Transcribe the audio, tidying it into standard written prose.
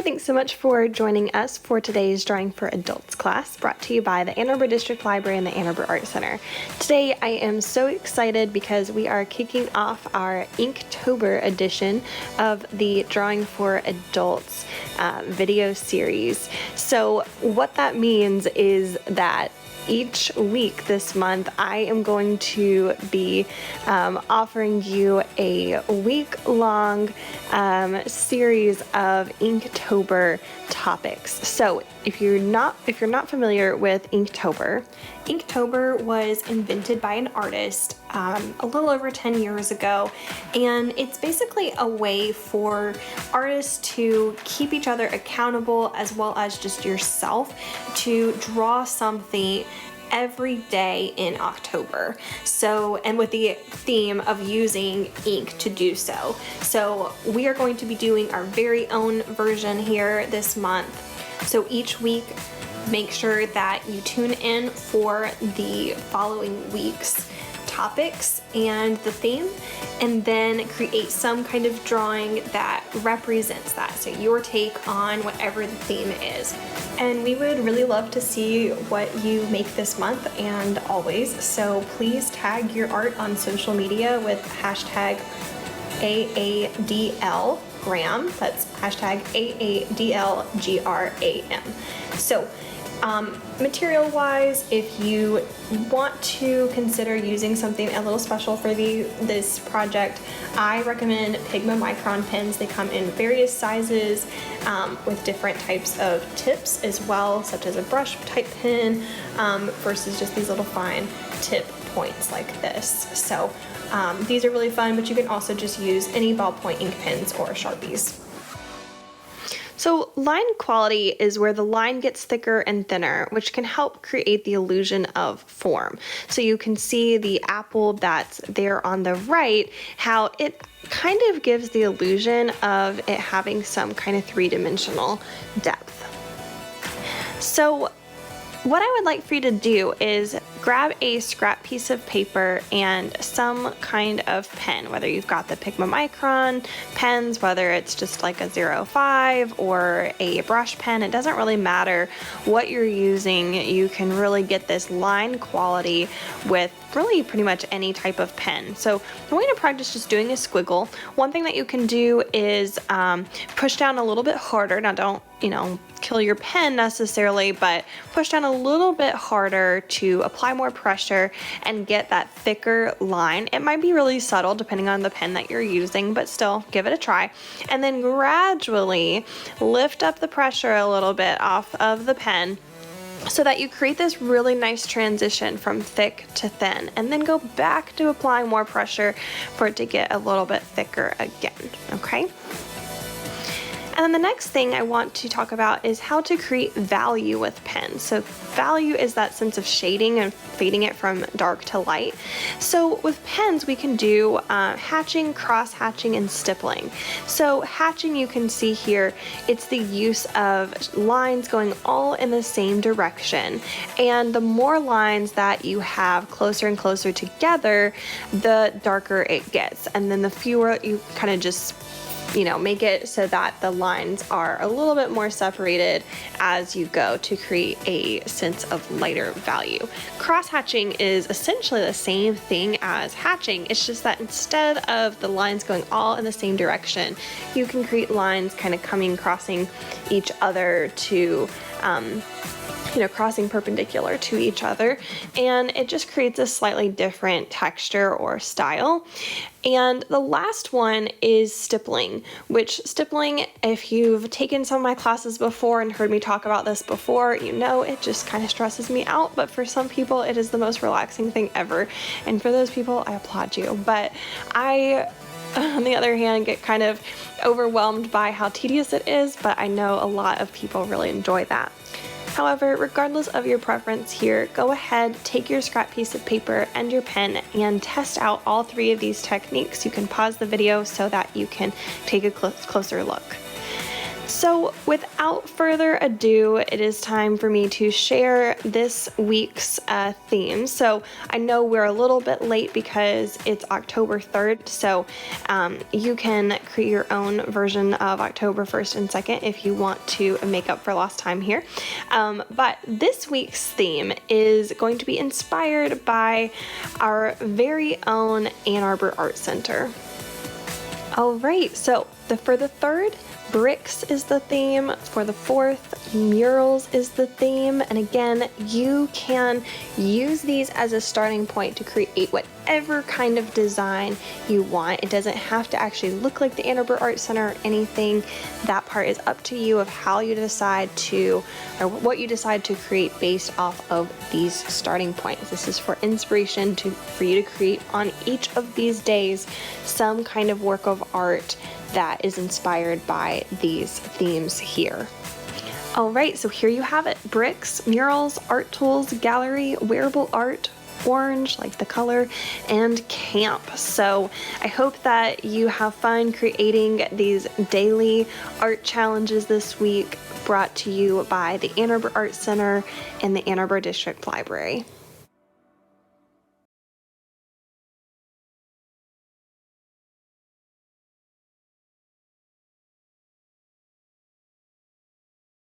thanks so much for joining us for today's Drawing for Adults class, brought to you by the Ann Arbor District Library and the Ann Arbor Art Center. Today I am so excited because we are kicking off our Inktober edition of the Drawing for Adults video series. So what that means is that each week this month, I am going to be offering you a week-long series of Inktober topics. So if you're not familiar with Inktober, Inktober was invented by an artist a little over 10 years ago, and it's basically a way for artists to keep each other accountable as well as just yourself to draw something every day in October. So, and with the theme of using ink to do so. So we are going to be doing our very own version here this month. So each week, make sure that you tune in for the following week's topics and the theme, and then create some kind of drawing that represents that. So your take on whatever the theme is. And we would really love to see what you make this month and always. So please tag your art on social media with hashtag AADLgram. That's hashtag AADLGRAM. So material wise, if you want to consider using something a little special for this project, I recommend Pigma micron pens. They come in various sizes with different types of tips as well, such as a brush type pen versus just these little fine tip points like this. So these are really fun, but you can also just use any ballpoint ink pens or Sharpies. So line quality is where the line gets thicker and thinner, which can help create the illusion of form. So you can see the apple that's there on the right, how it kind of gives the illusion of it having some kind of three-dimensional depth. So what I would like for you to do is grab a scrap piece of paper and some kind of pen, whether you've got the Pigma micron pens, whether it's just like a 05 or a brush pen, it doesn't really matter what you're using. You can really get this line quality with really pretty much any type of pen. So I'm going to practice just doing a squiggle. One thing that you can do is push down a little bit harder. Now don't, kill your pen necessarily, but push down a little bit harder to apply more pressure and get that thicker line. It might be really subtle depending on the pen that you're using, but still give it a try. And then gradually lift up the pressure a little bit off of the pen so that you create this really nice transition from thick to thin, and then go back to applying more pressure for it to get a little bit thicker again, okay? And then the next thing I want to talk about is how to create value with pens. So value is that sense of shading and fading it from dark to light. So with pens, we can do hatching, cross-hatching, and stippling. So hatching, you can see here, it's the use of lines going all in the same direction. And the more lines that you have closer and closer together, the darker it gets. And then the fewer you kind of just make it so that the lines are a little bit more separated as you go to create a sense of lighter value. Cross-hatching is essentially the same thing as hatching. It's just that instead of the lines going all in the same direction, you can create lines kind of crossing each other to crossing perpendicular to each other, and it just creates a slightly different texture or style. And the last one is stippling, which stippling, if you've taken some of my classes before and heard me talk about this before, it just kind of stresses me out, but for some people it is the most relaxing thing ever, and for those people I applaud you. But I, on the other hand, get kind of overwhelmed by how tedious it is, but I know a lot of people really enjoy that. However, regardless of your preference here, go ahead, take your scrap piece of paper and your pen and test out all three of these techniques. You can pause the video so that you can take a closer look. So without further ado, it is time for me to share this week's theme. So I know we're a little bit late because it's October 3rd, so you can create your own version of October 1st and 2nd if you want to make up for lost time here. But this week's theme is going to be inspired by our very own Ann Arbor Art Center. All right, so for the 3rd, bricks is the theme. For the 4th, murals is the theme. And again, you can use these as a starting point to create whatever kind of design you want. It doesn't have to actually look like the Ann Arbor Art Center or anything. That part is up to you of how you decide to, or what you decide to create based off of these starting points. This is for inspiration for you to create on each of these days some kind of work of art that is inspired by these themes here. All right, so here you have it: bricks, murals, art tools, gallery, wearable art, orange, like the color, and camp. So I hope that you have fun creating these daily art challenges this week, brought to you by the Ann Arbor Art Center and the Ann Arbor District Library.